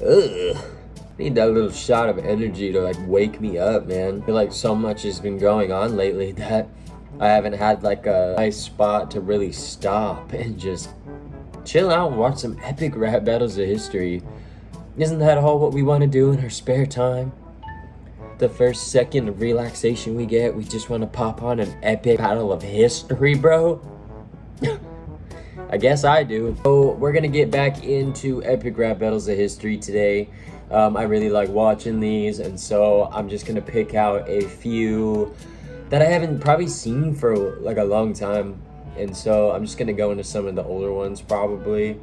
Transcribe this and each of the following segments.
Ugh. Need that little shot of energy to like wake me up, man. I feel like so much has been going on lately that I haven't had like a nice spot to really stop and just chill out and watch some epic rap battles of history. Isn't that all what we want to do in our spare time? The first second of relaxation we get, we just want to pop on an epic battle of history, bro. I guess I do. So we're gonna get back into epic rap battles of history today. I really like watching these, and so I'm just gonna pick out a few that I haven't probably seen for like a long time, and so I'm just gonna go into some of the older ones probably,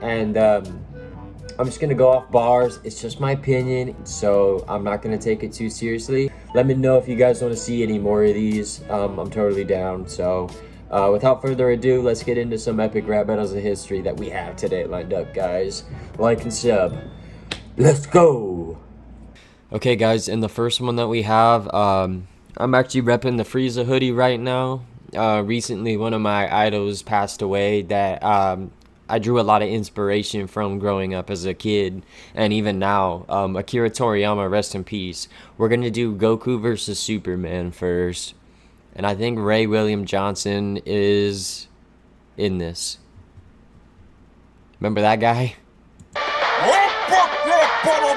and I'm just gonna go off bars. It's just my opinion, so I'm not gonna take it too seriously. Let me know if you guys want to see any more of these. I'm totally down. So without further ado, let's get into some epic rap battles of history that we have today lined up, guys. Like and sub. Let's go. Okay, guys, and the first one that we have, I'm actually repping the Frieza hoodie right now. Recently, one of my idols passed away that I drew a lot of inspiration from growing up as a kid, and even now. Akira Toriyama, rest in peace. We're going to do Goku versus Superman first, and I think Ray William Johnson is in this. Remember that guy?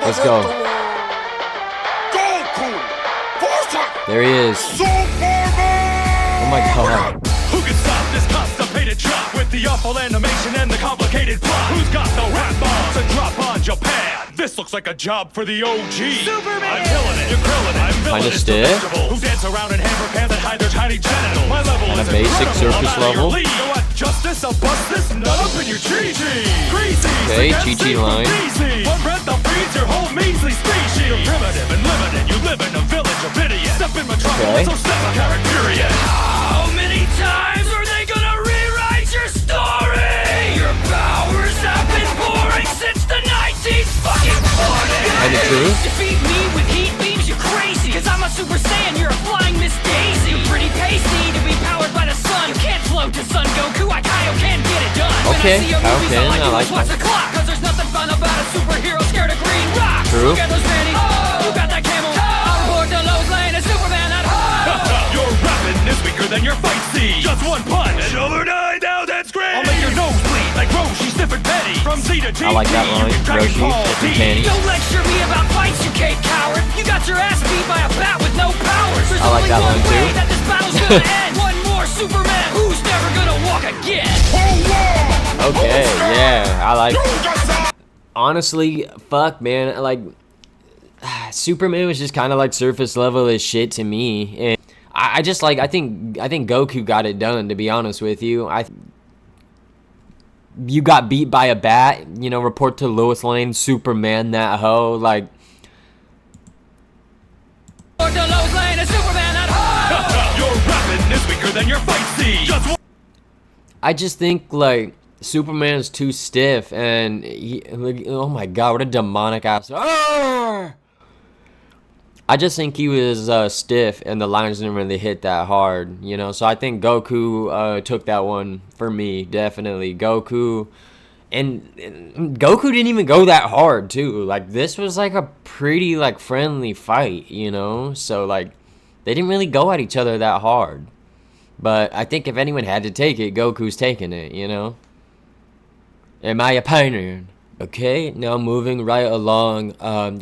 Let's go. There he is. Oh my god. Who can stop this constipated drop with the awful animation and the complicated plot? Who's got the rap bombs to drop on Japan? This looks like a job for the OG. Superman! I'm killing it, you're grilling it, I'm Kinda stiff. Who dance around in hammer pants and hide their tiny genitals? My level Kinda is basic surface level. You know what? Justice, I'll bust this nut up in your Chi-Chi. Okay, Chi-Chi line. One breath that feeds your whole measly species. You're primitive and limited, you live in a village of idiots. Step in metropolis, so step a character period. How many times are they gonna rewrite your story? Your powers have been boring since the 1940s. Kinda true. Defeat me with heat beams, you're crazy. Cause I'm a Super Saiyan, you're a flying Miss Daisy. You're pretty pasty to be powered by the sun. You can't float to Sun Goku, I can't get it done. Okay, When I see your movies, all I like do is watch the clock. Cause there's nothing fun about a superhero scared of green rocks. True. Look at those panties, you got that camel. I'll report to Lois Lane and Superman at home. Your rapping is weaker than your fight scene. Just one punch, and over 9,000 screams. I'll make your nose bleed like Roshi, stiff and petty. From Z to G, I like that line, Roshi, stiff and petty. Don't lecture me about fights, you cave coward. You got your ass beat by a bat with no powers. There's I like only that one line, way too. that this battle's gonna end. One more Superman who's never gonna walk again. Okay, yeah, I like. Honestly, fuck, man, like Superman was just kind of like surface level as shit to me, and I just like I think Goku got it done. To be honest with you, you got beat by a bat. You know, report to Lois Lane, Superman, that hoe, like. Report to Lois Lane and Superman at home. Your rapping is weaker than your fight scene. I just think like Superman is too stiff, and like, oh my god, what a demonic ass. Arrgh! I just think he was stiff, and the lines didn't really hit that hard, you know. So I think Goku took that one for me, definitely. Goku, and Goku didn't even go that hard too. Like this was like a pretty like friendly fight, you know. So like they didn't really go at each other that hard. But I think if anyone had to take it, Goku's taking it, you know? In my opinion. Okay, now moving right along,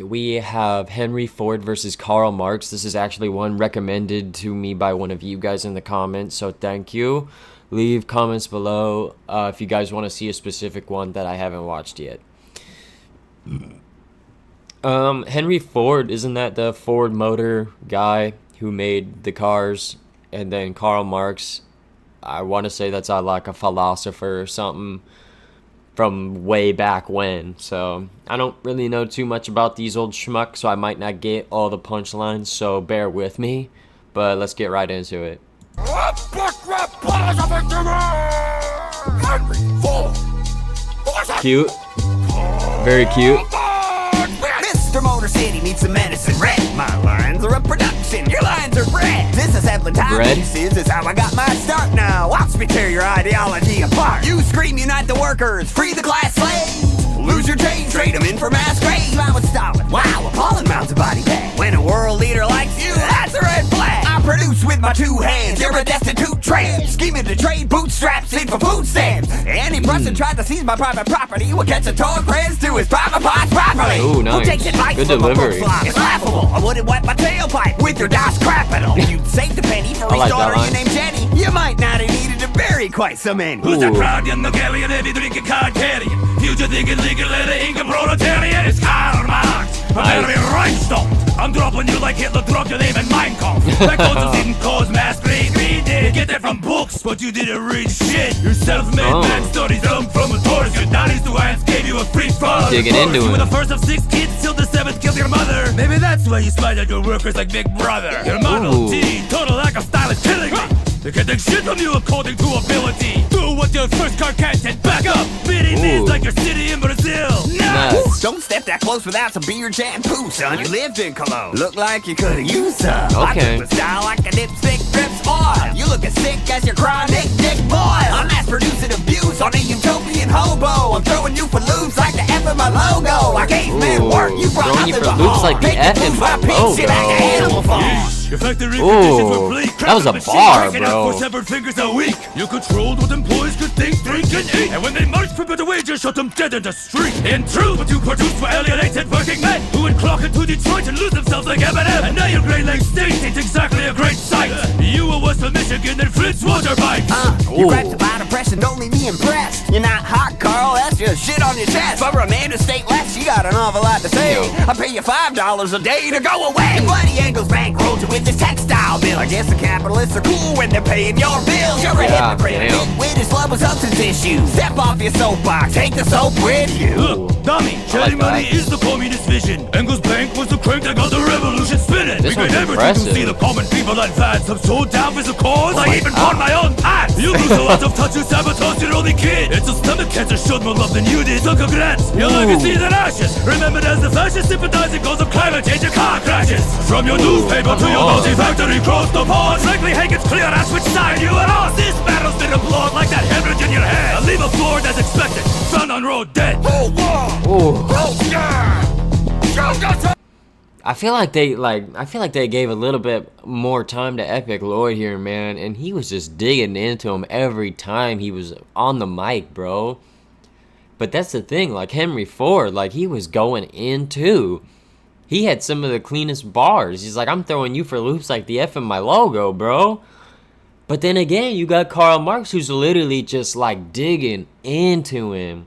we have Henry Ford versus Karl Marx. This is actually one recommended to me by one of you guys in the comments, so thank you. Leave comments below if you guys want to see a specific one that I haven't watched yet. Henry Ford, isn't that the Ford Motor guy who made the cars? And then Karl Marx, I want to say that's like a philosopher or something from way back when. So I don't really know too much about these old schmucks, so I might not get all the punchlines, so bear with me. But let's get right into it. Cute. Very cute. Mr. Motor City needs some medicine red. My lines are a production, your lines are bread. Disassembling time pieces is how I got my start now. Watch me tear your ideology apart. You scream unite the workers, free the class slaves. Lose your change, trade them in for mass grave. I would stop it. Wow, appalling amounts of body bag. When a world leader likes you, that's a red flag. I produce with my 2 hands. You're a destitute tramp. Scheming to trade bootstraps in for food stamps. Any person tried to seize my private property will catch a torn creds to his private parts properly. Ooh, nice. Who takes advice Good from delivery. a book slime? It's laughable. I wouldn't wipe my tailpipe with your DOS capital. You'd save the penny for I like that restarter line. you named Jenny. You might not have needed to bury quite so many. Who's that Ooh. proud young Hungarian, heavy drinking card carrying, future thinking legal letter income proletariat? It's Karl Marx, Bavarian Rhinestone. I'm dropping you like Hitler dropped your name in Mein Kampf. That concept didn't cause mass grave. We did get that from books, but you didn't read shit. Your self-made man studies them from a tourist. Your daddy's two hands gave you a free fall. Digging into You were it. the first of 6 kids till the 7th killed your mother. Maybe that's why you spied at your workers like Big Brother. Your Model Ooh. T, total lack of style is killing me. They can take shit from you according to ability. Do what your first car can't and back up. Beating this like your city in Brazil. Nice. Don't step that close without some beer, shampoo, son. You lived in Cologne. Look like you could've used some. Okay. I took the style like a dipstick drips oil. You look as sick as your chronic dick boil. I'm mass producing abuse on a utopian hobo. I'm throwing you for loops like the F in my logo. I gave men work, you brought Throwing you nothing for but loops harm. like the Make F in moves my by pigs, shit like logo. an animal farm. Your factory Ooh, conditions were bleak. that was a Machine bar, cranking out bro. 4 severed fingers a week. You controlled what employees could think, drink, and eat. And when they marched for better wages, shot them dead in the street. In truth, what you produced were alienated working men who would clock into Detroit and lose themselves like Eminem. And now your Great Lakes State ain't exactly a great sight. You were West of Michigan and Flint's water pipes. Your gripes about oppression don't leave me impressed. You're not hot, Carl, that's just shit on your chest. For a man who state left, you got an awful lot to say. I pay you $5 a day to go away. Your buddy Angles bankrolled you with this textile bill. I guess the capitalists are cool when they're paying your bills. You're a hypocrite, damn. with his love with substance issues. Step off your soapbox, take the soap with you. Look, dummy, sharing that. money is the communist vision. Engels' bank was the crank that got the revolution spinning. This We one's made everything to impressive. see the common people advance. I'm so down for the cause, I even pawned my own pants. You lose a lot of touch, you sabotage your only kid. It's a stomach cancer, showed more love than you did. So congrats, your legacy is in ashes. Remembered as the fascist sympathizing cause of climate change and car crashes. From your newspaper to your multi-factory cross the pond. Frankly, Hank, it's clear as which side you are on. This battle's been applauded like that hemorrhage in your head. I leave a floor as expected, found on road dead. Ooh. I feel like they gave a little bit more time to Epic Lloyd here, man, and he was just digging into him every time he was on the mic, bro. But that's the thing, like Henry Ford, like he was going in too. He had some of the cleanest bars. He's like, I'm throwing you for loops like the F in my logo, bro. But then again, you got Karl Marx, who's literally just like digging into him.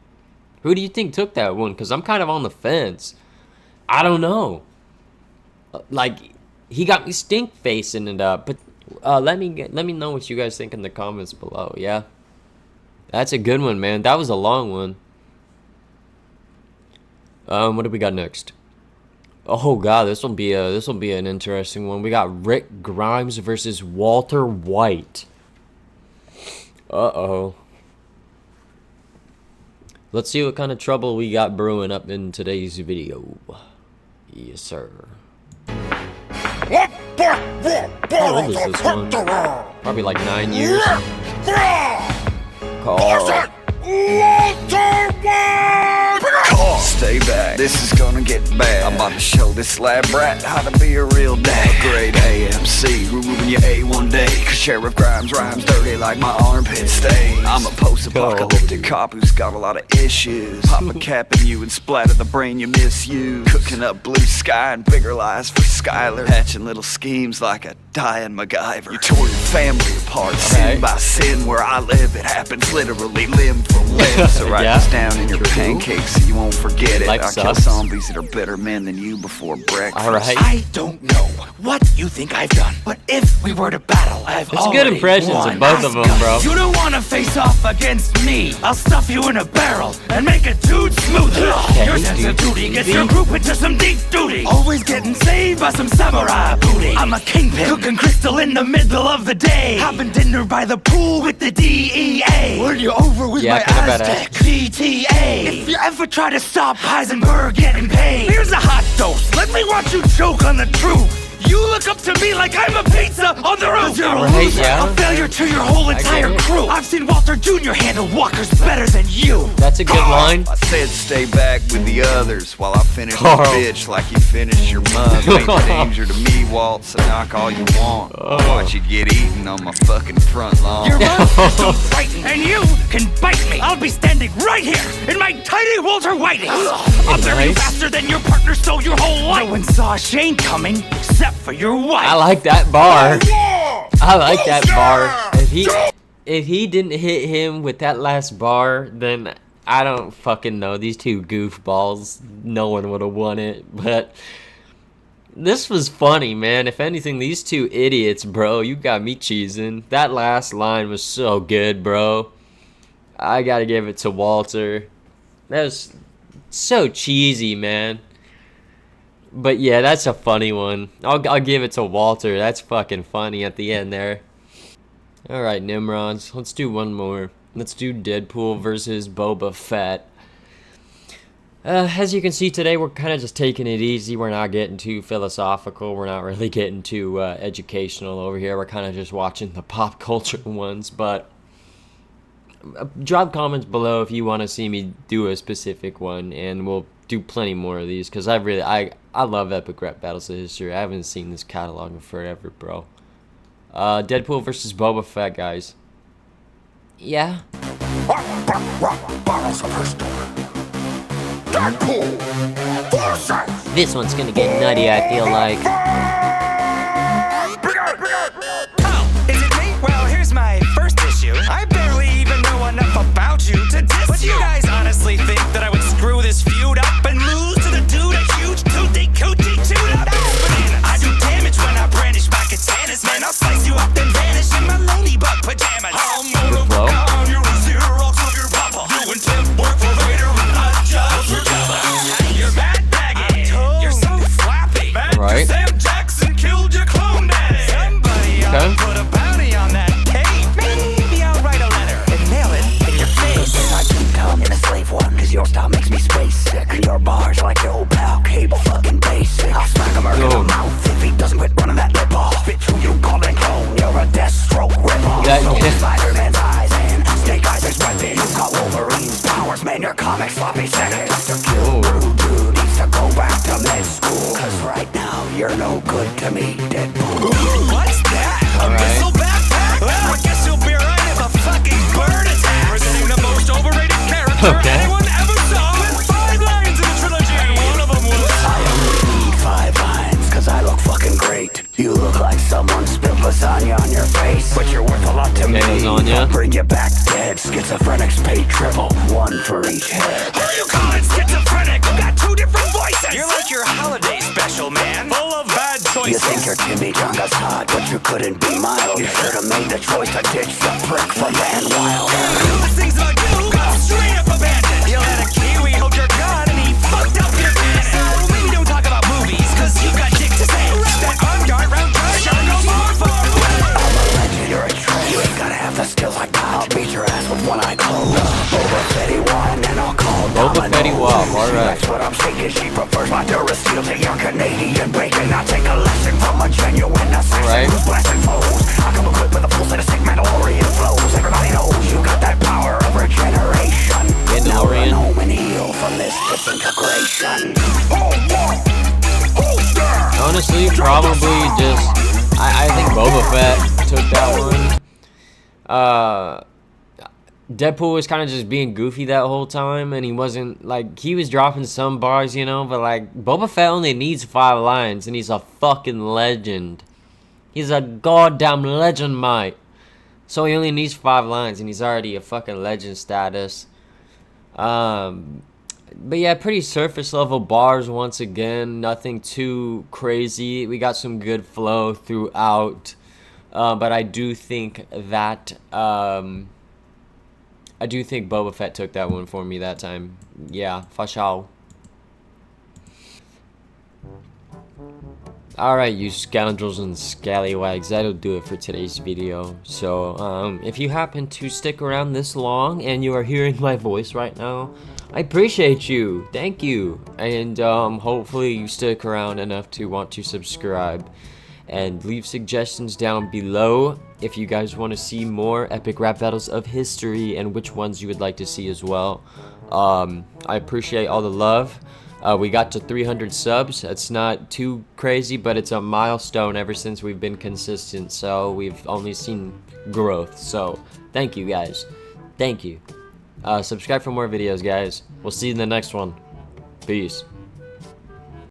Who do you think took that one? Because I'm kind of on the fence. I don't know. Like, he got me stink facing it up. But let me know what you guys think in the comments below. Yeah, that's a good one, man. That was a long one. What do we got next? Oh god, this will be an interesting one. We got Rick Grimes versus Walter White. Uh-oh. Let's see what kind of trouble we got brewing up in today's video. Yes, sir. How old is this one? Probably like 9 years. Carl. Stay back, this is gonna get bad. I'm about to show this lab rat how to be a real dad. A grade AMC, removing your A one day. Cause Sheriff Grimes rhymes dirty like my armpit stain. I'm a post-apocalyptic cop who's got a lot of issues. Pop a cap in you and splatter the brain you misuse. Cooking up blue sky and bigger lies for Skylar. Hatching little schemes like a dying MacGyver. You tore your family apart, sin by sin. Where I live, it happens literally limb for limb. So write this down in your pancakes so you won't forget it. Life I kill sucks. zombies that are better men than you before breakfast. Alright. I don't know what you think I've done, but if we were to battle, I've It's good already impressions won. of both of them, bro. You don't want to face off against me. I'll stuff you in a barrel and make it dude smooth. Your sense of duty gets your group into some deep duty. Always getting saved by some samurai booty. I'm a kingpin, cooking crystal in the middle of the day. Having dinner by the pool with the DEA. When you're over with Yeah, my kinda badass. Aztec GTA. If you ever try to stop Heisenberg getting paid, here's a hot dose. Let me watch you choke on the truth. You look up to me like I'm a pizza on the roof. You're a Right, loser, yeah. a failure to your whole entire it. crew. I've seen Walter Jr. handle walkers better than you. That's a good line. I said stay back with the others while I finish Carl. this bitch like you finish your mug. Ain't a danger to me, Walt, so knock all you want. I'll watch you get eaten on my fucking front lawn. Your mouth is so frightened, and you can bite me. I'll be standing right here in my tiny Walter Whiting. I'll bury you Nice. faster than your partner stole your whole life. No one saw Shane coming except for your wife. I like that bar. I like that bar. If he didn't hit him with that last bar, then I don't fucking know. These two goofballs, no one would have won it. But this was funny, man. If anything, these two idiots, bro, you got me cheesing. That last line was so good, bro. I gotta give it to Walter. That was so cheesy, man. But yeah, that's a funny one. I'll give it to Walter. That's fucking funny at the end there. Alright, Nimrods. Let's do one more. Let's do Deadpool versus Boba Fett. As you can see today, we're kind of just taking it easy. We're not getting too philosophical. We're not really getting too educational over here. We're kind of just watching the pop culture ones. But drop comments below if you want to see me do a specific one, and we'll do plenty more of these, because I love epic rap battles of history. I haven't seen this catalog in forever, bro. Deadpool versus Boba Fett, guys. Yeah. Bottles of history. Deadpool versus. This one's gonna get nutty, I feel like. Oh, is it me? Well, here's my first issue. I barely even know enough about you to diss But you guys honestly think that I would screw this feud up and lose to the dude a huge toothy cootie chewed up? That's bananas. I do damage when I brandish my katanas. Man, I'll slice you up then vanish in my ladybug pajamas. I'm Good flow. you're a Xerox of your papa. You and Tim work for Vader and hot jobs for Jabba. You're mad baggage. You're so flappy. Right. Sam Jackson killed your clone daddy. Somebody ought to put a bounty on that cake. Maybe I'll write a letter and mail it in your face. I can come in a slave one, cause your style makes me space sick. And your bars like your old pal, cable fucking basic. I'll smack him in the mouth if he doesn't quit running that lip off. Bitch, who you calling clone? You're a Deathstroke ripoff. That- So Spider-Man's eyes and Snake Eyes is weapon. You got Wolverine's powers, man, your comic sloppy seconds. Mr. Kill Rude Dude needs to go back to med school. Cause right now, you're no good to me, Deadpool. What's that? A missile backpack? Well, I guess you'll be right if a fucking bird attacks. Presenting the most overrated character Okay. anyone ever saw with 5 lines in the trilogy. And one of them was... I only need 5 lines, cause I look fucking great. You look like someone spilled lasagna on your face, but you're worth a lot to me. lasagna. I'll bring you back dead. Schizophrenics pay triple, 1 for each head. Who are you calling schizophrenic? You got 2 different voices. You're like your holiday special, man. Full of bad You choices. think your Timmy Jonga's hot, but you couldn't be mild. You should've made the choice to ditch the prick from Van Wilder. The things about you got straight up abandoned. You let a Kiwi hold your gun and he fucked up your cannon. So maybe don't talk about movies, cause you got dick to say. That on-guard round sure no more far away. I'm a legend, you're a treasure. You ain't gotta have the skills like that. I'll beat your ass with one eye closed. Boba Fetty one, and I'll call Boba Fetty one, alright. That's what I'm shaking. She prefers my Durasteel to your Canadian bacon. I take a lesson from a genuine assassin Alright. who's blasting foes. I come equipped with a full set of sick Mandalorian flows. Everybody knows you got that power of regeneration. Now run Mandalorian. home and heal from this disintegration. Honestly, probably just... I think Boba Fett took that one. Deadpool was kind of just being goofy that whole time, and he wasn't, like, he was dropping some bars, you know, but, like, Boba Fett only needs 5 lines, and he's a fucking legend. He's a goddamn legend, mate. So he only needs 5 lines, and he's already a fucking legend status. But yeah, pretty surface level bars once again. Nothing too crazy. We got some good flow throughout. But I do think that Boba Fett took that one for me that time. Yeah, for sure. Alright, you scoundrels and scallywags, that'll do it for today's video. So, if you happen to stick around this long and you are hearing my voice right now, I appreciate you. Thank you. And hopefully you stick around enough to want to subscribe. and leave suggestions down below if you guys want to see more epic rap battles of history and which ones you would like to see as well. I appreciate all the love. We got to 300 subs. It's not too crazy, but it's a milestone ever since we've been consistent, so we've only seen growth. So thank you guys. Thank you. Subscribe for more videos, guys. We'll see you in the next one. Peace.